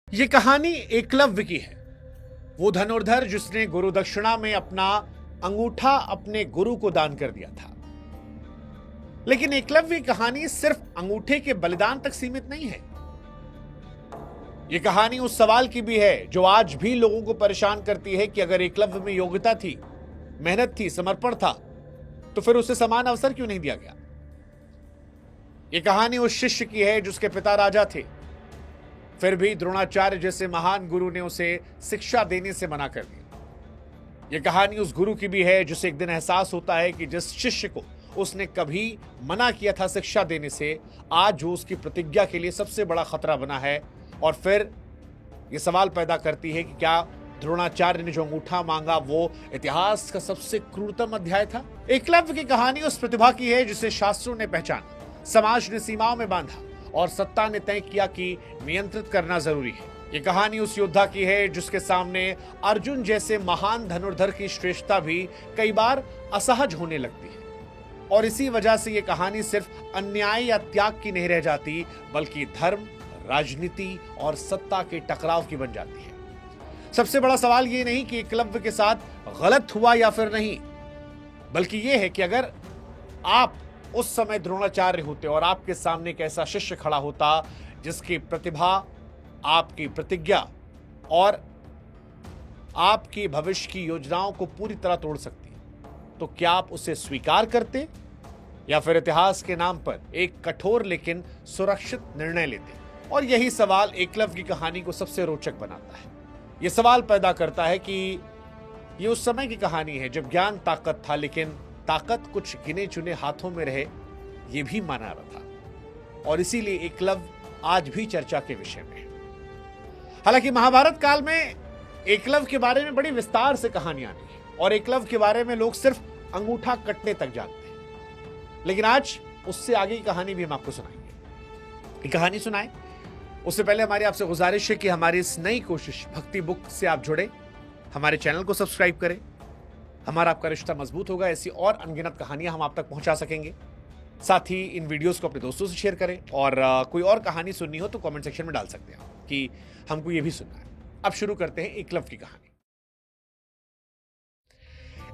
ये कहानी एकलव्य की है। वो धनुर्धर जिसने गुरु दक्षिणा में अपना अंगूठा अपने गुरु को दान कर दिया था। लेकिन एकलव्य की कहानी सिर्फ अंगूठे के बलिदान तक सीमित नहीं है। यह कहानी उस सवाल की भी है जो आज भी लोगों को परेशान करती है कि अगर एकलव्य में योग्यता थी, मेहनत थी, समर्पण था, तो फिर उसे समान अवसर क्यों नहीं दिया गया। यह कहानी उस शिष्य की है जिसके पिता राजा थे, फिर भी द्रोणाचार्य जैसे महान गुरु ने उसे शिक्षा देने से मना कर दिया। यह कहानी उस गुरु की भी है जिसे एक दिन एहसास होता है कि जिस शिष्य को उसने कभी मना किया था शिक्षा देने से, आज वो उसकी प्रतिज्ञा के लिए सबसे बड़ा खतरा बना है। और फिर यह सवाल पैदा करती है कि क्या द्रोणाचार्य ने जो अंगूठा मांगा वो इतिहास का सबसे क्रूरतम अध्याय था। एकलव्य की कहानी उस प्रतिभा की है जिसे शास्त्रों ने पहचाना, समाज ने सीमाओं में बांधा और सत्ता ने तय किया कि नियंत्रित करना जरूरी है। ये कहानी उस योद्धा की है जिसके सामने अर्जुन जैसे महान धनुर्धर की श्रेष्ठता भी कई बार असहज होने लगती है। और इसी वजह से ये कहानी सिर्फ अन्याय या त्याग की नहीं रह जाती, बल्कि धर्म, राजनीति और सत्ता के टकराव की बन जाती है। सबसे बड़ा सवाल ये नहीं कि एकलव्य के साथ गलत हुआ या फिर नहीं, बल्कि यह है कि अगर आप उस समय द्रोणाचार्य होते और आपके सामने एक ऐसा शिष्य खड़ा होता जिसकी प्रतिभा आपकी प्रतिज्ञा और आपकी भविष्य की योजनाओं को पूरी तरह तोड़ सकती, तो क्या आप उसे स्वीकार करते या फिर इतिहास के नाम पर एक कठोर लेकिन सुरक्षित निर्णय लेते। और यही सवाल एकलव्य की कहानी को सबसे रोचक बनाता है। यह सवाल पैदा करता है कि यह उस समय की कहानी है जब ज्ञान ताकत था, लेकिन ताकत कुछ गिने चुने हाथों में रहे, यह भी माना रहा था। और इसीलिए एकलव्य आज भी चर्चा के विषय में है। हालांकि महाभारत काल में एकलव्य के बारे में बड़ी विस्तार से कहानियां आई है और एकलव्य के बारे में लोग सिर्फ अंगूठा कटने तक जानते हैं। लेकिन आज उससे आगे की कहानी भी हम आपको सुनाएंगे। ये कहानी सुनाएं उससे पहले हमारी आपसे गुजारिश है कि हमारी इस नई कोशिश भक्ति बुक से आप जुड़े, हमारे चैनल को सब्सक्राइब करें। हमारा आपका रिश्ता मजबूत होगा, ऐसी और अनगिनत कहानियां हम आप तक पहुंचा सकेंगे। साथ ही इन वीडियोस को अपने दोस्तों से शेयर करें और कोई और कहानी सुननी हो तो कमेंट सेक्शन में डाल सकते हैं कि हमको ये भी सुनना है। अब शुरू करते हैं एकलव्य की कहानी।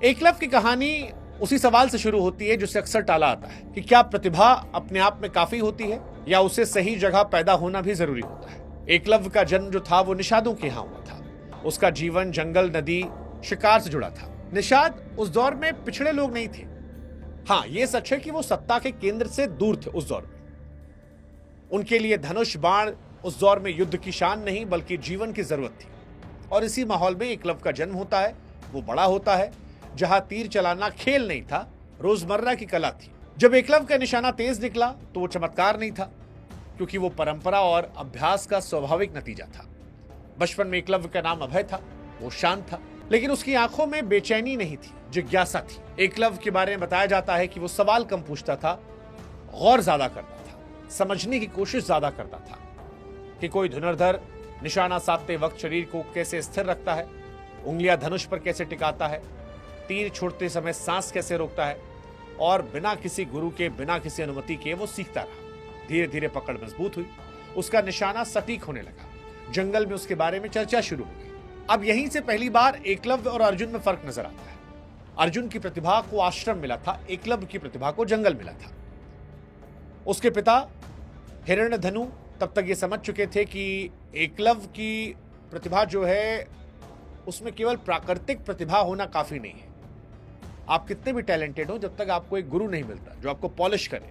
एकलव्य की कहानी उसी सवाल से शुरू होती है जिसे अक्सर टाला आता है कि क्या प्रतिभा अपने आप में काफी होती है या उसे सही जगह पैदा होना भी जरूरी होता है। एकलव्य का जन्म जो था वो निषादों के यहां हुआ था। उसका जीवन जंगल, नदी, शिकार से जुड़ा था। निषाद उस दौर में पिछड़े लोग नहीं थे। हाँ, यह सच है कि वो सत्ता के केंद्र से दूर थे उस दौर में। उनके लिए धनुष बाण उस दौर में युद्ध की शान नहीं बल्कि जीवन की जरूरत थी। और इसी माहौल में एकलव्य का जन्म होता है। वो बड़ा होता है जहां तीर चलाना खेल नहीं था, रोजमर्रा की कला थी। जब एकलव्य का निशाना तेज निकला तो वो चमत्कार नहीं था, क्योंकि वो परंपरा और अभ्यास का स्वाभाविक नतीजा था। बचपन में एकलव्य का नाम अभय था। वो शांत था, लेकिन उसकी आंखों में बेचैनी नहीं थी, जिज्ञासा थी। एकलव्य के बारे में बताया जाता है कि वो सवाल कम पूछता था, गौर ज्यादा करता था, समझने की कोशिश ज्यादा करता था कि कोई धनुर्धर निशाना साधते वक्त शरीर को कैसे स्थिर रखता है, उंगलियां धनुष पर कैसे टिकाता है, तीर छोड़ते समय सांस कैसे रोकता है। और बिना किसी गुरु के, बिना किसी अनुमति के वो सीखता रहा। धीरे धीरे पकड़ मजबूत हुई, उसका निशाना सटीक होने लगा। जंगल में उसके बारे में चर्चा शुरू हो गई। अब यहीं से पहली बार एकलव्य और अर्जुन में फर्क नजर आता है। अर्जुन की प्रतिभा को आश्रम मिला था, एकलव्य की प्रतिभा को जंगल मिला था। उसके पिता हिरण्यधनु तब तक ये समझ चुके थे कि एकलव्य की प्रतिभा जो है उसमें केवल प्राकृतिक प्रतिभा होना काफी नहीं है। आप कितने भी टैलेंटेड हो, जब तक आपको एक गुरु नहीं मिलता जो आपको पॉलिश करे,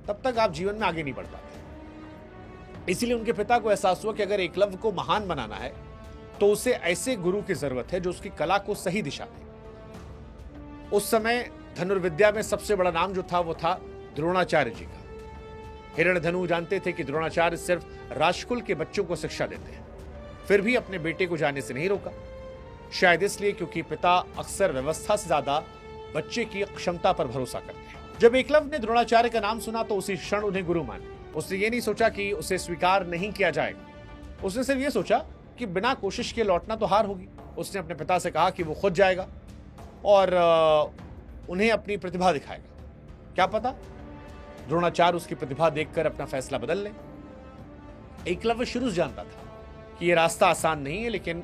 तब तक आप जीवन में आगे नहीं बढ़ पाते। इसीलिए उनके पिता को एहसास हुआ कि अगर एकलव्य को महान बनाना है तो उसे ऐसे गुरु की जरूरत है जो उसकी कला को सही दिशा दे। उस समय धनुर्विद्या में सबसे बड़ा नाम जो था वो था द्रोणाचार्य जी का। हिरण्यधनु जानते थे कि द्रोणाचार्य सिर्फ राजकुल के बच्चों को शिक्षा देते हैं, फिर भी अपने बेटे को जाने से नहीं रोका। शायद इसलिए क्योंकि पिता अक्सर व्यवस्था से ज्यादा बच्चे की क्षमता पर भरोसा करते हैं। जब एकलव्य ने द्रोणाचार्य का नाम सुना तो उसी क्षण उन्हें गुरु माना। उसने ये नहीं सोचा कि उसे स्वीकार नहीं किया जाएगा, उसने सिर्फ ये सोचा कि बिना कोशिश के लौटना तो हार होगी। उसने अपने पिता से कहा कि वो खुद जाएगा और उन्हें अपनी प्रतिभा दिखाएगा। क्या पता द्रोणाचार्य उसकी प्रतिभा देखकर अपना फैसला बदल ले। एकलव्य शुरू से जानता था कि ये रास्ता आसान नहीं है, लेकिन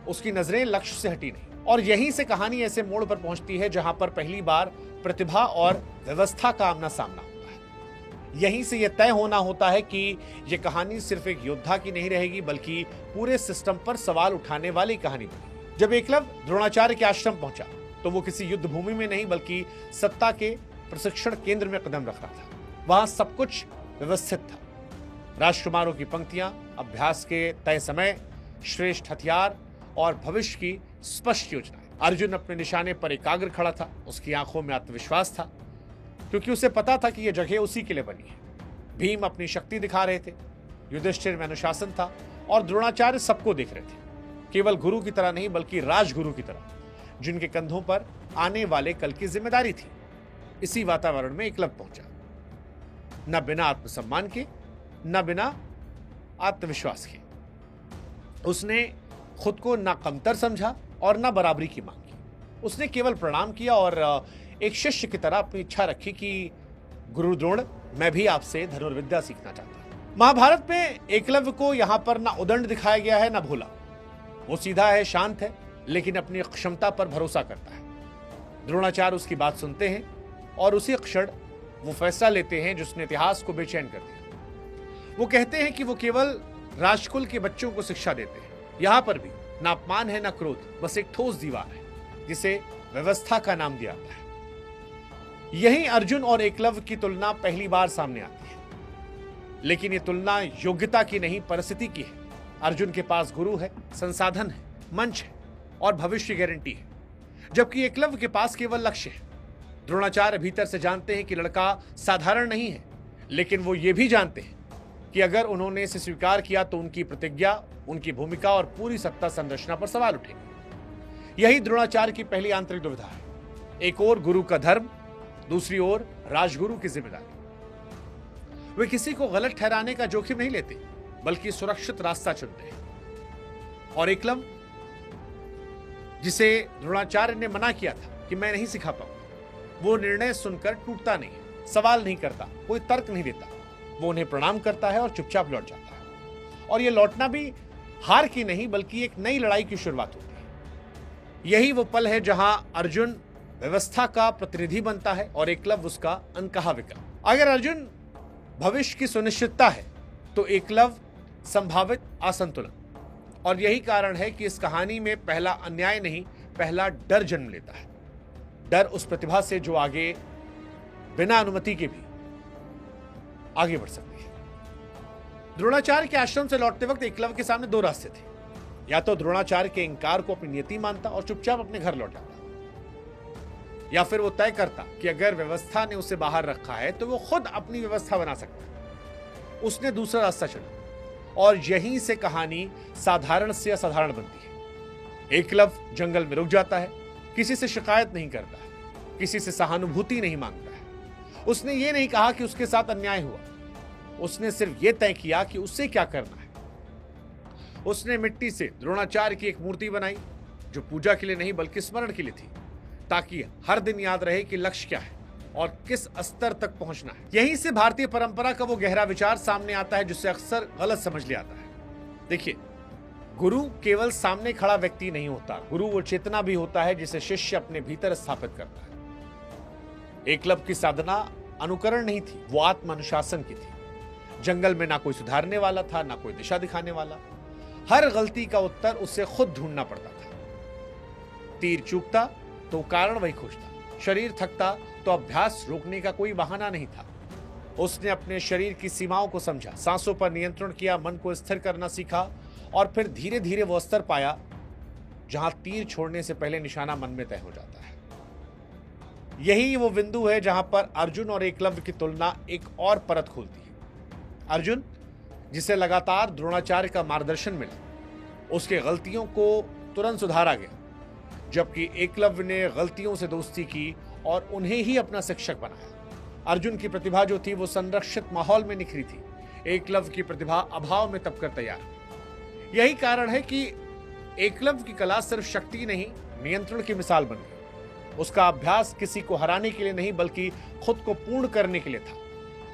उसकी नजरें लक्ष्य से हटी नहीं। और यहीं से कहानी ऐसे मोड़ पर पहुंचती है जहां पर पहली बार प्रतिभा और व्यवस्था का आमना सामना होता है। यहीं से यह तय होना होता है कि यह कहानी सिर्फ एक योद्धा की नहीं रहेगी, बल्कि पूरे सिस्टम पर सवाल उठाने वाली कहानी बनेगी। जब एकलव्य द्रोणाचार्य के आश्रम पहुंचा तो वो किसी युद्ध भूमि में नहीं, बल्कि सत्ता के प्रशिक्षण केंद्र में कदम रख रहा था। वहां सब कुछ व्यवस्थित था। राजकुमारों की पंक्तियां, अभ्यास के तय समय, श्रेष्ठ हथियार और भविष्य की स्पष्ट योजनाएं। अर्जुन अपने निशाने पर एकाग्र खड़ा था। उसकी आंखों में आत्मविश्वास था, क्योंकि उसे पता था कि यह जगह उसी के लिए बनी है। भीम अपनी शक्ति दिखा रहे थे, युधिष्ठिर में अनुशासन था और द्रोणाचार्य सबको देख रहे थे, केवल गुरु की तरह नहीं बल्कि राजगुरु की तरह, जिनके कंधों पर आने वाले कल की जिम्मेदारी थी। इसी वातावरण में एकलव्य पहुंचा, न बिना आत्मसम्मान के, न बिना आत्मविश्वास के। उसने खुद को न कमतर समझा और न बराबरी की मांग की। उसने केवल प्रणाम किया और एक शिष्य की तरह अपनी इच्छा रखी कि गुरु द्रोण, मैं भी आपसे धनुर्विद्या सीखना चाहता हूं। महाभारत में एकलव्य को यहां पर न उदंड दिखाया गया है, न भोला। वो सीधा है, शांत है, लेकिन अपनी क्षमता पर भरोसा करता है। द्रोणाचार्य उसकी बात सुनते हैं और उसी क्षण वो फैसला लेते हैं जिसने इतिहास को बेचैन कर दिया। वो कहते हैं कि वो केवल राजकुल के बच्चों को शिक्षा देते हैं। यहां पर भी ना अपमान है, ना क्रोध, बस एक ठोस दीवार है जिसे व्यवस्था का नाम दिया जाता है। यही अर्जुन और एकलव्य की तुलना पहली बार सामने आती है, लेकिन ये तुलना योग्यता की नहीं, परिस्थिति की है। अर्जुन के पास गुरु है, संसाधन है, मंच है और भविष्य गारंटी है, जबकि एकलव्य के पास केवल लक्ष्य है। द्रोणाचार्य भीतर से जानते हैं कि लड़का साधारण नहीं है, लेकिन वो ये भी जानते हैं कि अगर उन्होंने इसे स्वीकार किया तो उनकी प्रतिज्ञा, उनकी भूमिका और पूरी सत्ता संरचना पर सवाल उठेंगे। यही द्रोणाचार्य की पहली आंतरिक दुविधा है। एक ओर गुरु का धर्म, दूसरी ओर राजगुरु की जिम्मेदारी। वे किसी को गलत ठहराने का जोखिम नहीं लेते, बल्कि सुरक्षित रास्ता चुनते हैं। और एकलव्य, जिसे द्रोणाचार्य ने मना किया था कि मैं नहीं सिखा पाऊंगा, वो निर्णय सुनकर टूटता नहीं, सवाल नहीं करता, कोई तर्क नहीं देता। वो उन्हें प्रणाम करता है और चुपचाप लौट जाता है। और ये लौटना भी हार की नहीं, बल्कि एक नई लड़ाई की शुरुआत होती है। यही वो पल है जहां अर्जुन व्यवस्था का प्रतिनिधि बनता है और एकलव्य उसका अनकहा विकल्प। अगर अर्जुन भविष्य की सुनिश्चितता है तो एकलव्य संभावित असंतुलन। और यही कारण है कि इस कहानी में पहला अन्याय नहीं, पहला डर जन्म लेता है। डर उस प्रतिभा से जो आगे बिना अनुमति के भी आगे बढ़ सकती है। द्रोणाचार्य के आश्रम से लौटते वक्त एकलव्य के सामने दो रास्ते थे। या तो द्रोणाचार्य के इंकार को अपनी नियति मानता और चुपचाप अपने घर लौट जाता, या फिर वो तय करता कि अगर व्यवस्था ने उसे बाहर रखा है तो वो खुद अपनी व्यवस्था बना सकता है। उसने दूसरा रास्ता चुना और यहीं से कहानी साधारण से असाधारण बनती है। एकलव्य जंगल में रुक जाता है, किसी से शिकायत नहीं करता है, किसी से सहानुभूति नहीं मांगता है। उसने ये नहीं कहा कि उसके साथ अन्याय हुआ, उसने सिर्फ ये तय किया कि उससे क्या करना है। उसने मिट्टी से द्रोणाचार्य की एक मूर्ति बनाई जो पूजा के लिए नहीं बल्कि स्मरण के लिए थी, ताकि हर दिन याद रहे कि लक्ष्य क्या है और किस स्तर तक पहुंचना है। यहीं से भारतीय परंपरा का वो गहरा विचार सामने आता है जिससे अक्सर गलत समझ लिया जाता है। देखिए, गुरु केवल सामने खड़ा व्यक्ति नहीं होता, गुरु वो चेतना भी होता है जिसे शिष्य अपने भीतर स्थापित करता है। एकलव्य की साधना अनुकरण नहीं थी, वो आत्म अनुशासन की थी। जंगल में ना कोई सुधारने वाला था, ना कोई दिशा दिखाने वाला। हर गलती का उत्तर उसे खुद ढूंढना पड़ता था। तीर चूकता तो कारण वही खोजता, शरीर थकता तो अभ्यास रोकने का कोई बहाना नहीं था। उसने अपने शरीर की सीमाओं को समझा, सांसों पर नियंत्रण किया, मन को स्थिर करना सीखा और फिर धीरे धीरे वो स्तर पाया जहां तीर छोड़ने से पहले निशाना मन में तय हो जाता है। यही वो बिंदु है जहां पर अर्जुन और एकलव्य की तुलना एक और परत खोलती है। अर्जुन, जिसे लगातार द्रोणाचार्य का मार्गदर्शन मिला, उसके गलतियों को तुरंत सुधारा गया, जबकि एकलव्य ने गलतियों से दोस्ती की और उन्हें ही अपना शिक्षक बनाया। अर्जुन की प्रतिभा जो थी वो संरक्षित माहौल में निखरी थी, एकलव्य की प्रतिभा अभाव में तपकर तैयार। यही कारण है कि एकलव्य की कला सिर्फ शक्ति नहीं, नियंत्रण की मिसाल बन गई। उसका अभ्यास किसी को हराने के लिए नहीं बल्कि खुद को पूर्ण करने के लिए था।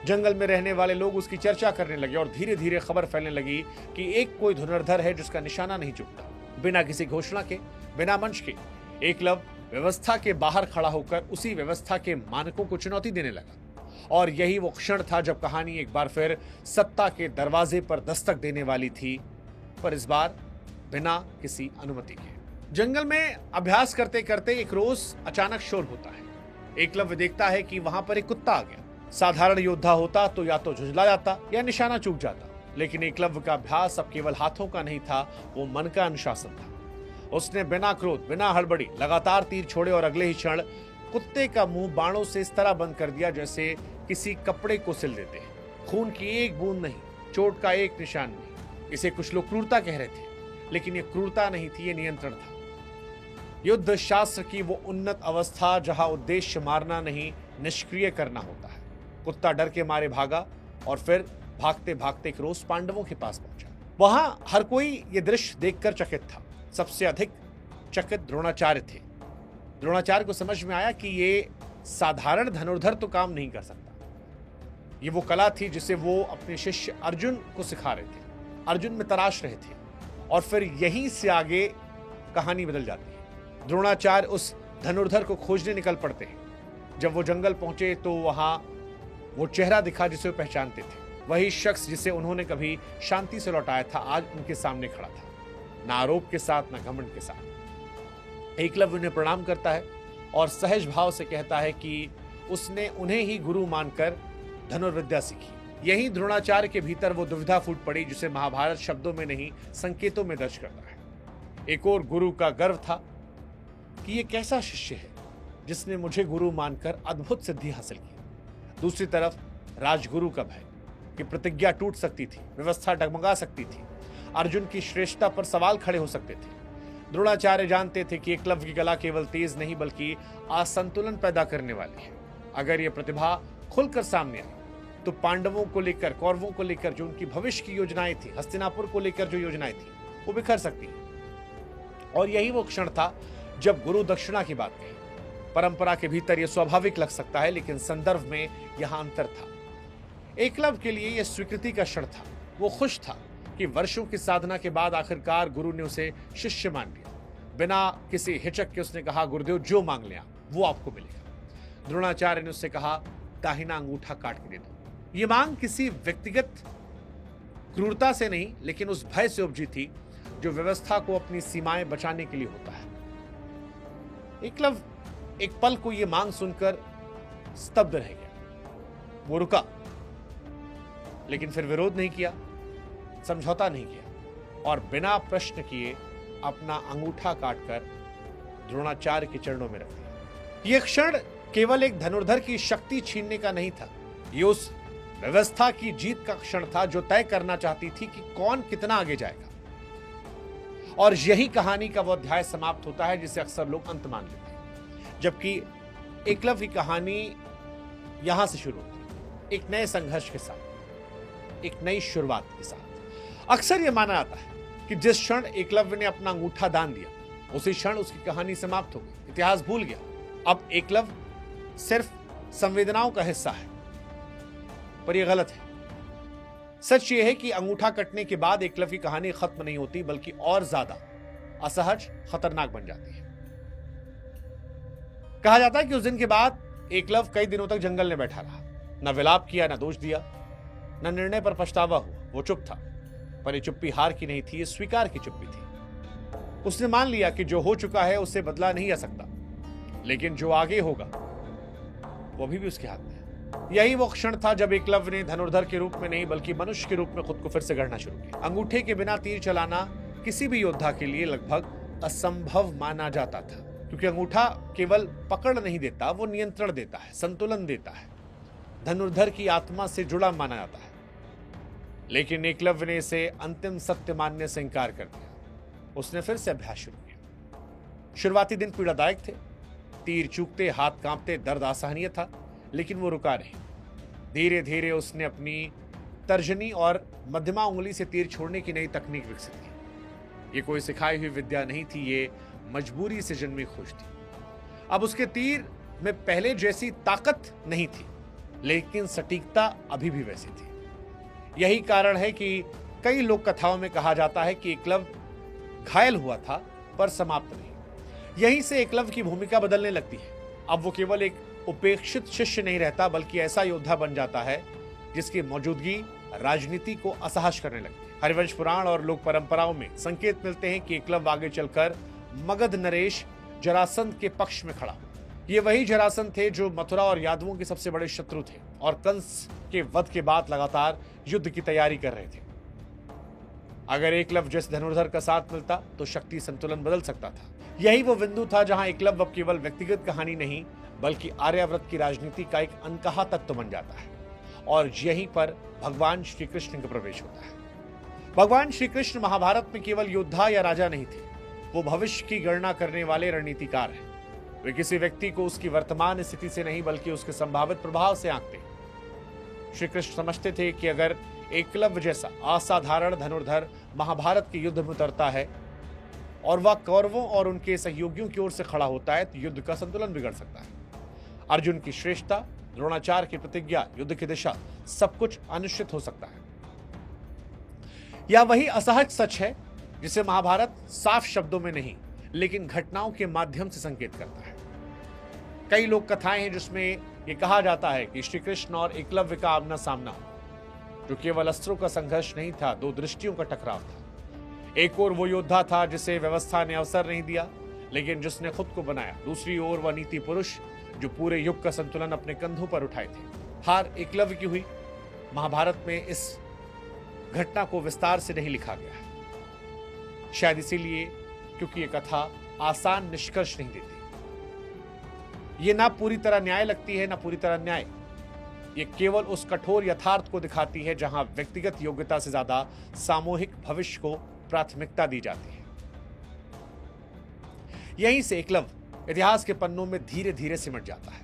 जंगल में रहने वाले लोग उसकी चर्चा करने लगे और धीरे धीरे खबर फैलने लगी कि एक कोई धनुर्धर है जिसका निशाना नहीं चूकता। बिना किसी घोषणा के, बिना मंच के, एकलव्य व्यवस्था के बाहर खड़ा होकर उसी व्यवस्था के मानकों को चुनौती देने लगा। और यही वो क्षण था जब कहानी एक बार फिर सत्ता के दरवाजे पर दस्तक देने वाली थी, पर इस बार बिना किसी अनुमति के। जंगल में अभ्यास करते करते एक रोज अचानक शोर होता है। एकलव्य देखता है कि वहां पर एक कुत्ता आ गया। साधारण योद्धा होता तो या तो झुंझला जाता या निशाना चूक जाता, लेकिन एकलव्य का अभ्यास अब केवल हाथों का नहीं था, वो मन का अनुशासन था। उसने बिना क्रोध, बिना हड़बड़ी लगातार तीर छोड़े और अगले ही क्षण कुत्ते का मुंह बाणों से इस तरह बंद कर दिया जैसे किसी कपड़े को सिल देते हैं। खून की एक बूंद नहीं, चोट का एक निशान नहीं। इसे कुछ लोग क्रूरता कह रहे थे, लेकिन ये क्रूरता नहीं थी, ये नियंत्रण था। युद्ध शास्त्र की वो उन्नत अवस्था जहां उद्देश्य मारना नहीं, निष्क्रिय करना होता है। कुत्ता डर के मारे भागा और फिर भागते भागते क्रोस पांडवों के पास पहुंचा। वहां हर कोई ये दृश्य देखकर चकित था। सबसे अधिक चकित द्रोणाचार्य थे। द्रोणाचार्य को समझ में आया कि ये साधारण धनुर्धर तो काम नहीं कर सकता। ये वो कला थी जिसे वो अपने शिष्य अर्जुन को सिखा रहे थे, अर्जुन में तराश रहे थे, और फिर यहीं से आगे कहानी बदल जाती है। द्रोणाचार्य उस धनुर्धर को खोजने निकल पड़ते हैं। जब वो जंगल पहुंचे तो वहां वो चेहरा दिखा जिसे वो पहचानते थे। वही शख्स जिसे उन्होंने कभी शांति से लौटाया था आज उनके सामने खड़ा था, ना आरोप के साथ, ना घमंड के साथ। एकलव्य उन्हें प्रणाम करता है और सहज भाव से कहता है कि उसने उन्हें ही गुरु मानकर धनुर्विद्या सीखी। यही द्रोणाचार्य के भीतर वो दुविधा फूट पड़ी जिसे महाभारत शब्दों में नहीं, संकेतों में दर्ज करता है। एक और गुरु का गर्व था कि ये कैसा शिष्य है जिसने मुझे गुरु मानकर अद्भुत सिद्धि हासिल की। दूसरी तरफ राजगुरु का भय कि प्रतिज्ञा टूट सकती थी, व्यवस्था डगमगा सकती थी, अर्जुन की श्रेष्ठता पर सवाल खड़े हो सकते थे। द्रोणाचार्य जानते थे कि एकलव्य की कला केवल तेज नहीं बल्कि असंतुलन पैदा करने वाली है। अगर यह प्रतिभा खुलकर सामने आई तो पांडवों को लेकर, कौरवों को लेकर जो उनकी भविष्य की योजनाएं थी, हस्तिनापुर को लेकर जो योजनाएं थी, वो बिखर सकती है। और यही वो क्षण था जब गुरु दक्षिणा की बात कही। परंपरा के भीतर यह स्वाभाविक लग सकता है, लेकिन संदर्भ में यहां अंतर था। एकलव्य के लिए यह स्वीकृति का क्षण था। वो खुश था कि वर्षों की साधना के बाद आखिरकार गुरु ने उसे शिष्य मान लिया। बिना किसी हिचक के उसने कहा, गुरुदेव जो मांग ले वो आपको मिलेगा। द्रोणाचार्य ने उससे कहा, दाहिना अंगूठा काट के दे दो। ये मांग किसी व्यक्तिगत क्रूरता से नहीं, लेकिन उस भय से उपजी थी जो व्यवस्था को अपनी सीमाएं बचाने के लिए होता है। एकलव्य एक पल को यह मांग सुनकर स्तब्ध रह गया। वो रुका, लेकिन फिर विरोध नहीं किया, समझौता नहीं किया, और बिना प्रश्न किए अपना अंगूठा काटकर द्रोणाचार्य के चरणों में रख दिया। यह क्षण केवल एक धनुर्धर की शक्ति छीनने का नहीं था, यह उस व्यवस्था की जीत का क्षण था जो तय करना चाहती थी कि कौन कितना आगे जाएगा। और यही कहानी का वो अध्याय समाप्त होता है जिसे अक्सर लोग अंत मान लेते हैं, जबकि एकलव्य की कहानी यहां से शुरू होती है, एक नए संघर्ष के साथ, एक नई शुरुआत के साथ। अक्सर यह माना जाता है कि जिस क्षण एकलव्य ने अपना अंगूठा दान दिया, उसी क्षण उसकी कहानी समाप्त हो गई, इतिहास भूल गया। अब एकलव्य सिर्फ संवेदनाओं का हिस्सा है, पर यह गलत है। सच यह है कि अंगूठा कटने के बाद एकलव्य की कहानी खत्म नहीं होती, बल्कि और ज्यादा असहज, खतरनाक बन जाती है। कहा जाता है कि उस दिन के बाद एकलव्य कई दिनों तक जंगल में बैठा रहा, न विलाप किया, न दोष दिया, न निर्णय पर पछतावा हुआ। वो चुप था, पर ये चुप्पी हार की नहीं थी, ये स्वीकार की चुप्पी थी। उसने मान लिया कि जो हो चुका है उसे बदला नहीं जा सकता, लेकिन जो आगे होगा वो भी उसके हाथ में है। यही वो क्षण था जब एकलव्य ने धनुर्धर के रूप में नहीं बल्कि मनुष्य के रूप में खुद को फिर से गढ़ना शुरू किया। अंगूठे के बिना तीर चलाना किसी भी योद्धा के लिए लगभग असंभव माना जाता था, क्योंकि अंगूठा केवल पकड़ नहीं देता, वो नियंत्रण देता है, संतुलन देता है, धनुर्धर की आत्मा से जुड़ा माना जाता है। लेकिन एकलव्य ने इसे अंतिम सत्य मानने से इंकार कर दिया। उसने फिर से अभ्यास शुरू किया। शुरुआती दिन पीड़ादायक थे, तीर चूकते, हाथ कांपते, दर्द असहनीय था, लेकिन वो रुका नहीं। धीरे धीरे उसने अपनी तर्जनी और मध्यमा उंगली से तीर छोड़ने की नई तकनीक विकसित की। ये कोई सिखाई हुई विद्या नहीं थी, ये मजबूरी से जन्मी खोज थी। अब उसके तीर में पहले जैसी ताकत नहीं थी, लेकिन सटीकता अभी भी वैसी थी। यही कारण है कि कई लोक कथाओं में कहा जाता है कि एकलव्य घायल हुआ था पर समाप्त नहीं। यहीं से एकलव्य की भूमिका बदलने लगती है। अब वो केवल एक उपेक्षित शिष्य नहीं रहता, बल्कि ऐसा योद्धा बन जाता है जिसकी मौजूदगी राजनीति को असहज करने लगती है। हरिवंश पुराण और लोक परंपराओं में संकेत मिलते हैं कि एकलव्य आगे चलकर मगध नरेश जरासंध के पक्ष में खड़ा। ये वही जरासंध थे जो मथुरा और यादवों के सबसे बड़े शत्रु थे और कंस के वध के बाद लगातार युद्ध की तैयारी कर रहे थे। अगर एकलव्य जैसे धनुर्धर का साथ मिलता तो शक्ति संतुलन बदल सकता था। यही वो बिंदु था जहां एकलव्य अब केवल व्यक्तिगत कहानी नहीं, बल्कि आर्यावर्त की राजनीति का एक अनकहा तत्व बन जाता है। और यहीं पर भगवान श्री कृष्ण का प्रवेश होता है। भगवान श्री कृष्ण महाभारत में केवल योद्धा या राजा नहीं थे, वो भविष्य की गणना करने वाले रणनीतिकार हैं। वे किसी व्यक्ति को उसकी वर्तमान स्थिति से नहीं, बल्कि उसके संभावित प्रभाव से आंकते हैं। श्री कृष्ण समझते थे कि अगर एकलव्य जैसा असाधारण धनुर्धर महाभारत के युद्ध में उतरता है और वह कौरवों और उनके सहयोगियों की ओर से खड़ा होता है, तो युद्ध का संतुलन बिगड़ सकता है। अर्जुन की श्रेष्ठता, द्रोणाचार्य की प्रतिज्ञा, युद्ध की दिशा, सब कुछ अनिश्चित हो सकता है। यह वही असहज सच है जिसे महाभारत साफ शब्दों में नहीं, लेकिन घटनाओं के माध्यम से संकेत करता है। कई लोक कथाएं हैं जिसमें यह कहा जाता है कि श्री कृष्ण और एकलव्य का आमना सामना हो, जो केवल अस्त्रों का संघर्ष नहीं था, दो दृष्टियों का टकराव था। एक ओर वो योद्धा था जिसे व्यवस्था ने अवसर नहीं दिया, लेकिन जिसने खुद को बनाया। दूसरी ओर वह नीति पुरुष जो पूरे युग का संतुलन अपने कंधों पर उठाए थे। हार एकलव्य की हुई। महाभारत में इस घटना को विस्तार से नहीं लिखा गया है, शायद इसीलिए क्योंकि यह कथा आसान निष्कर्ष नहीं देती। ये ना पूरी तरह न्याय लगती है, ना पूरी तरह न्याय। ये केवल उस कठोर यथार्थ को दिखाती है जहां व्यक्तिगत योग्यता से ज्यादा सामूहिक भविष्य को प्राथमिकता दी जाती है। यहीं से एकलव्य इतिहास के पन्नों में धीरे धीरे सिमट जाता है,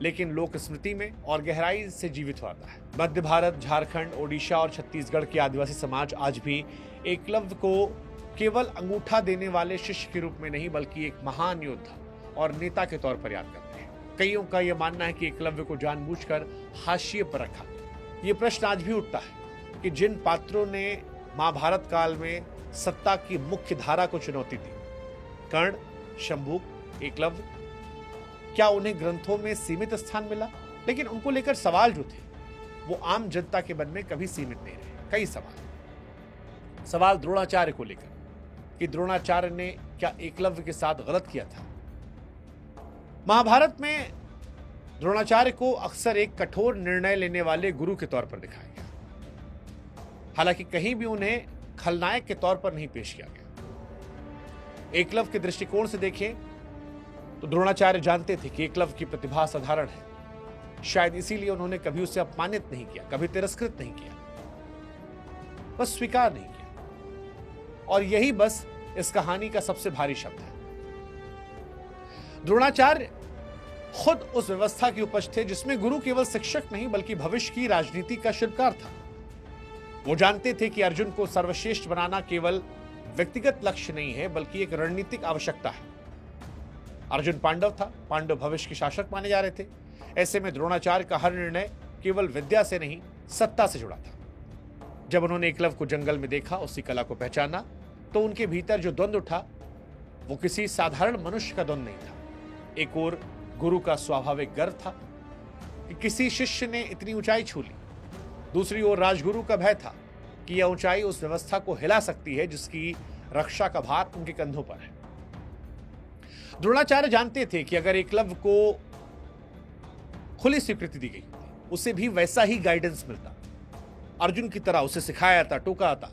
लेकिन लोक स्मृति में और गहराई से जीवित होता है। मध्य भारत, झारखंड, ओडिशा और छत्तीसगढ़ के आदिवासी समाज आज भी एकलव्य को केवल अंगूठा देने वाले शिष्य के रूप में नहीं, बल्कि एक महान योद्धा और नेता के तौर पर याद करते हैं। कईयों का यह मानना है कि एकलव्य को जानबूझकर हाशिए पर रखा। यह प्रश्न आज भी उठता है कि जिन पात्रों ने महाभारत काल में सत्ता की मुख्य धारा को चुनौती दी, कर्ण, शंभू, एकलव्य, क्या उन्हें ग्रंथों में सीमित स्थान मिला? लेकिन उनको लेकर सवाल जो थे वो आम जनता के मन में कभी सीमित नहीं रहे। कई सवाल द्रोणाचार्य को लेकर कि द्रोणाचार्य ने क्या एकलव्य के साथ गलत किया था। महाभारत में द्रोणाचार्य को अक्सर एक कठोर निर्णय लेने वाले गुरु के तौर पर दिखाया गया, हालांकि कहीं भी उन्हें खलनायक के तौर पर नहीं पेश किया गया। एकलव्य के दृष्टिकोण से देखें तो द्रोणाचार्य जानते थे कि एकलव्य की प्रतिभा असाधारण है। शायद इसीलिए उन्होंने कभी उसे अपमानित नहीं किया, कभी तिरस्कृत नहीं किया, बस स्वीकार नहीं किया। और यही बस इस कहानी का सबसे भारी शब्द है। द्रोणाचार्य खुद उस व्यवस्था की उपज थे जिसमें गुरु केवल शिक्षक नहीं, बल्कि भविष्य की राजनीति का शिल्पकार था। वो जानते थे कि अर्जुन को सर्वश्रेष्ठ बनाना केवल व्यक्तिगत लक्ष्य नहीं है, बल्कि एक रणनीतिक आवश्यकता है। अर्जुन पांडव था, पांडव भविष्य के शासक माने जा रहे थे। ऐसे में द्रोणाचार्य का हर निर्णय केवल विद्या से नहीं, सत्ता से जुड़ा था। जब उन्होंने एकलव्य को जंगल में देखा, उसकी कला को पहचाना, तो उनके भीतर जो द्वंद्व उठा वो किसी साधारण मनुष्य का द्वंद्व नहीं था। एक और गुरु का स्वाभाविक गर्व था कि किसी शिष्य ने इतनी ऊंचाई छू ली। दूसरी ओर राजगुरु का भय था कि यह ऊंचाई उस व्यवस्था को हिला सकती है जिसकी रक्षा का भार उनके कंधों पर है। द्रोणाचार्य जानते थे कि अगर एकलव्य को खुली स्वीकृति दी गई, उसे भी वैसा ही गाइडेंस मिलता, अर्जुन की तरह उसे सिखाया जाता, टोका आता,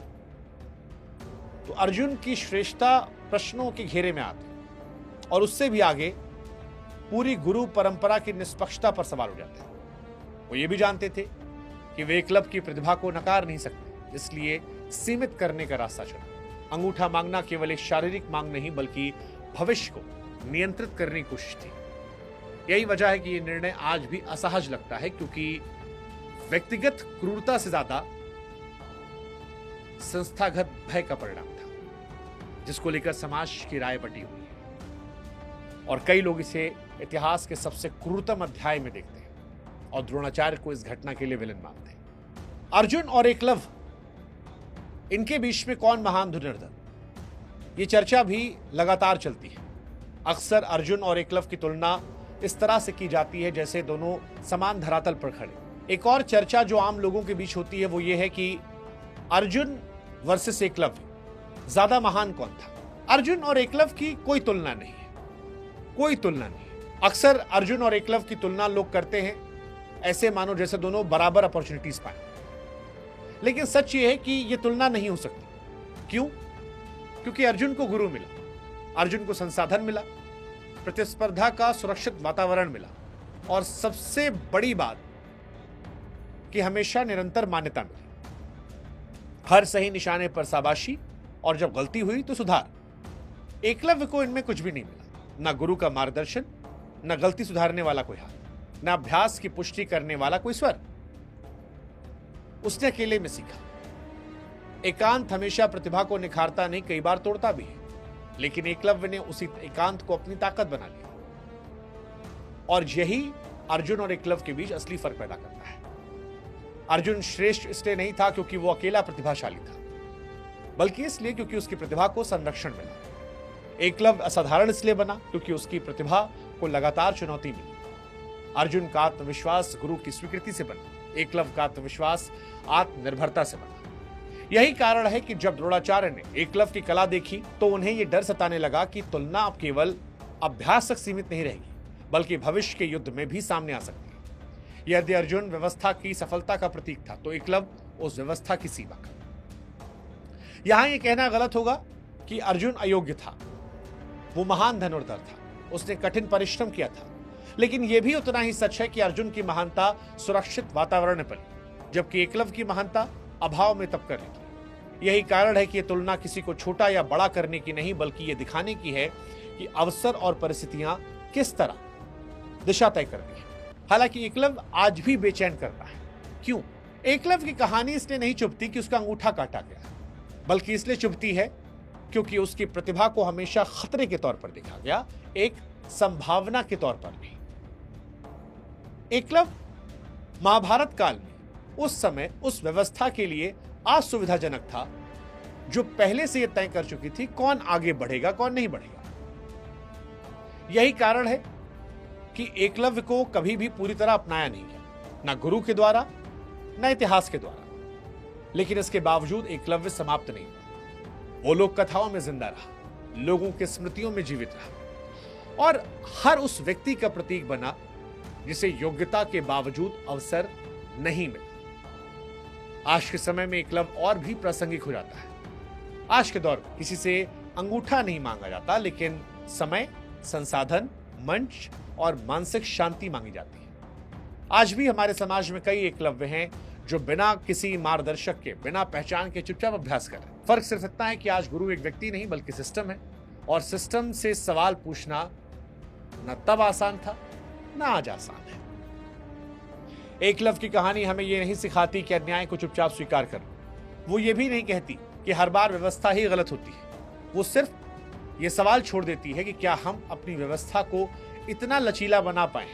तो अर्जुन की श्रेष्ठता प्रश्नों के घेरे में आती और उससे भी आगे पूरी गुरु परंपरा की निष्पक्षता पर सवाल हो जाते हैं। वो ये भी जानते थे कि वे एकलव्य की प्रतिभा को नकार नहीं सकते, इसलिए सीमित करने का रास्ता चुना। अंगूठा मांगना केवल एक शारीरिक मांग नहीं, बल्कि भविष्य को नियंत्रित करने की कोशिश थी। यही वजह है कि यह निर्णय आज भी असहज लगता है, क्योंकि व्यक्तिगत क्रूरता से ज्यादा संस्थागत भय का परिणाम था, जिसको लेकर समाज की राय बटी हुई है। और कई लोग इसे इतिहास के सबसे क्रूरतम अध्याय में देखते हैं। और द्रोणाचार्य को इस घटना के लिए विलन मानते हैं। अर्जुन और एकलव्य, इनके बीच में कौन महान धनुर्धर, ये चर्चा भी लगातार चलती है। अक्सर अर्जुन और एकलव्य की तुलना इस तरह से की जाती है जैसे दोनों समान धरातल पर खड़े। एक और चर्चा जो आम लोगों के बीच होती है वो ये है कि अर्जुन वर्सेस एकलव्य, ज्यादा महान कौन था। अर्जुन और एकलव्य की कोई तुलना नहीं है, कोई तुलना नहीं है। अक्सर अर्जुन और एकलव्य की तुलना लोग करते हैं ऐसे मानो जैसे दोनों बराबर अपॉर्चुनिटीज पाए, लेकिन सच ये है कि ये तुलना नहीं हो सकती। क्यों? क्योंकि अर्जुन को गुरु मिला, अर्जुन को संसाधन मिला, प्रतिस्पर्धा का सुरक्षित वातावरण मिला, और सबसे बड़ी बात कि हमेशा निरंतर मान्यता मिली, हर सही निशाने पर शाबाशी, और जब गलती हुई तो सुधार। एकलव्य को इनमें कुछ भी नहीं मिला, ना गुरु का मार्गदर्शन, ना गलती सुधारने वाला कोई हाथ, ना अभ्यास की पुष्टि करने वाला कोई स्वर। उसने अकेले में सीखा। एकांत हमेशा प्रतिभा को निखारता नहीं, कई बार तोड़ता भी है, लेकिन एकलव्य ने उसी एकांत को अपनी ताकत बना लिया, और यही अर्जुन और एकलव्य के बीच असली फर्क पैदा करता है। अर्जुन श्रेष्ठ इसलिए नहीं था क्योंकि वो अकेला प्रतिभाशाली था, बल्कि इसलिए क्योंकि उसकी प्रतिभा को संरक्षण मिला। एकलव्य असाधारण इसलिए बना क्योंकि उसकी प्रतिभा को लगातार चुनौती मिली। अर्जुन का आत्मविश्वास गुरु की स्वीकृति से बना, एकलव्य का आत्मविश्वास आत्मनिर्भरता से बना। यही कारण है कि जब द्रोणाचार्य ने एकलव्य की कला देखी तो उन्हें यह डर सताने लगा कि तुलना अब केवल अभ्यास तक सीमित नहीं रहेगी, बल्कि भविष्य के युद्ध में भी सामने आ सकती है। यदि अर्जुन व्यवस्था की सफलता का प्रतीक था तो एकलव्य उस व्यवस्था की सीमा का। यहां यह कहना गलत होगा कि अर्जुन अयोग्य था, वो महान धनुर्धर था, उसने कठिन परिश्रम किया था, लेकिन यह भी उतना ही सच है कि अर्जुन की महानता सुरक्षित वातावरण में पली, जबकि एकलव्य की महानता अभाव में तब कर निकली। यही कारण है कि यह तुलना किसी को छोटा या बड़ा करने की नहीं, बल्कि यह दिखाने की है कि अवसर और परिस्थितियां किस तरह दिशा तय करती है। हालांकि एकलव्य आज भी बेचैन करता है। क्यों? एकलव्य की कहानी इसलिए नहीं चुभती कि उसका अंगूठा काटा गया, बल्कि इसलिए चुभती है क्योंकि उसकी प्रतिभा को हमेशा खतरे के तौर पर देखा गया, एक संभावना के तौर पर नहीं। एकलव्य महाभारत काल में उस समय उस व्यवस्था के लिए असुविधाजनक था जो पहले से यह तय कर चुकी थी कौन आगे बढ़ेगा कौन नहीं बढ़ेगा। यही कारण है कि एकलव्य को कभी भी पूरी तरह अपनाया नहीं गया, ना गुरु के द्वारा ना इतिहास के द्वारा। लेकिन इसके बावजूद एकलव्य समाप्त नहीं हुआ, वो लोक कथाओं में जिंदा रहा, लोगों के स्मृतियों में जीवित रहा, और हर उस व्यक्ति का प्रतीक बना जिसे योग्यता के बावजूद अवसर नहीं मिला। आज के समय में एकलव्य और भी प्रासंगिक हो जाता है। आज के दौर में किसी से अंगूठा नहीं मांगा जाता, लेकिन समय, संसाधन, मंच और मानसिक शांति मांगी जाती है। आज भी हमारे समाज में कई एकलव्य हैं जो बिना किसी मार्गदर्शक के, बिना पहचान के चुपचाप अभ्यास कर रहे हैं। फर्क सिर्फ इतना है कि आज गुरु एक व्यक्ति नहीं बल्कि सिस्टम है, और सिस्टम से सवाल पूछना न तब आसान था न आज आसान है। एकलव्य की कहानी हमें यह नहीं सिखाती कि अन्याय को चुपचाप स्वीकार कर, वो ये भी नहीं कहती कि हर बार व्यवस्था ही गलत होती है। वो सिर्फ ये सवाल छोड़ देती है कि क्या हम अपनी व्यवस्था को इतना लचीला बना पाए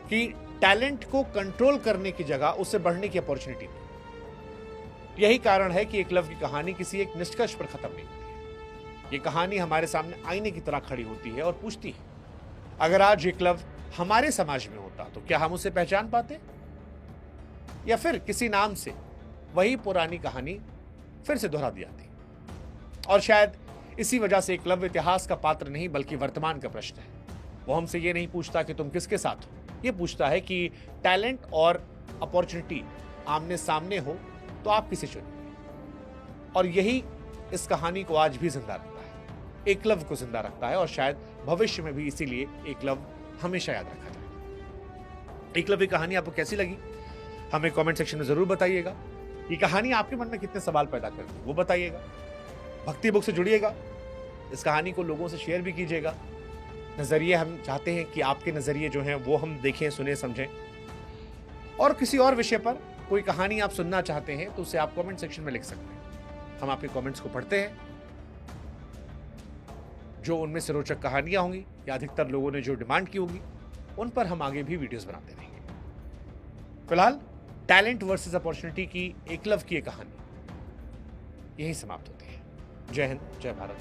कि टैलेंट को कंट्रोल करने की जगह उससे बढ़ने की अपॉर्चुनिटी मिले। यही कारण है कि एकलव्य की कहानी किसी एक निष्कर्ष पर खत्म नहीं होती है। ये कहानी हमारे सामने आईने की तरह खड़ी होती है और पूछती है, अगर आज एकलव्य हमारे समाज में होता तो क्या हम उसे पहचान पाते, या फिर किसी नाम से वही पुरानी कहानी फिर से दोहरा दी जाती। और शायद इसी वजह से एकलव्य इतिहास का पात्र नहीं बल्कि वर्तमान का प्रश्न है। वो हमसे ये नहीं पूछता कि तुम किसके साथ हो, ये पूछता है कि टैलेंट और अपॉर्चुनिटी आमने सामने हो तो आप किसे चुनेंगे। और यही इस कहानी को आज भी जिंदा रखता है, एकलव्य को जिंदा रखता है, और शायद भविष्य में भी इसीलिए एकलव्य हमेशा याद रखा जाएगा। एकलव्य कहानी आपको कैसी लगी हमें कमेंट सेक्शन में जरूर बताइएगा। ये कहानी आपके मन में कितने सवाल पैदा करती है वो बताइएगा। भक्ति बुक से जुड़िएगा, इस कहानी को लोगों से शेयर भी कीजिएगा। नजरिए हम चाहते हैं कि आपके नजरिए जो हैं वो हम देखें, सुने, समझें। और किसी और विषय पर कोई कहानी आप सुनना चाहते हैं तो उसे आप कमेंट सेक्शन में लिख सकते हैं। हम आपके कमेंट्स को पढ़ते हैं। जो उनमें से रोचक कहानियां होंगी या अधिकतर लोगों ने जो डिमांड की होगी उन पर हम आगे भी वीडियोस बनाते रहेंगे। फिलहाल टैलेंट वर्सेस अपॉर्चुनिटी की एकलव्य की ये कहानी यही समाप्त होती है। जय हिंद, जय भारत।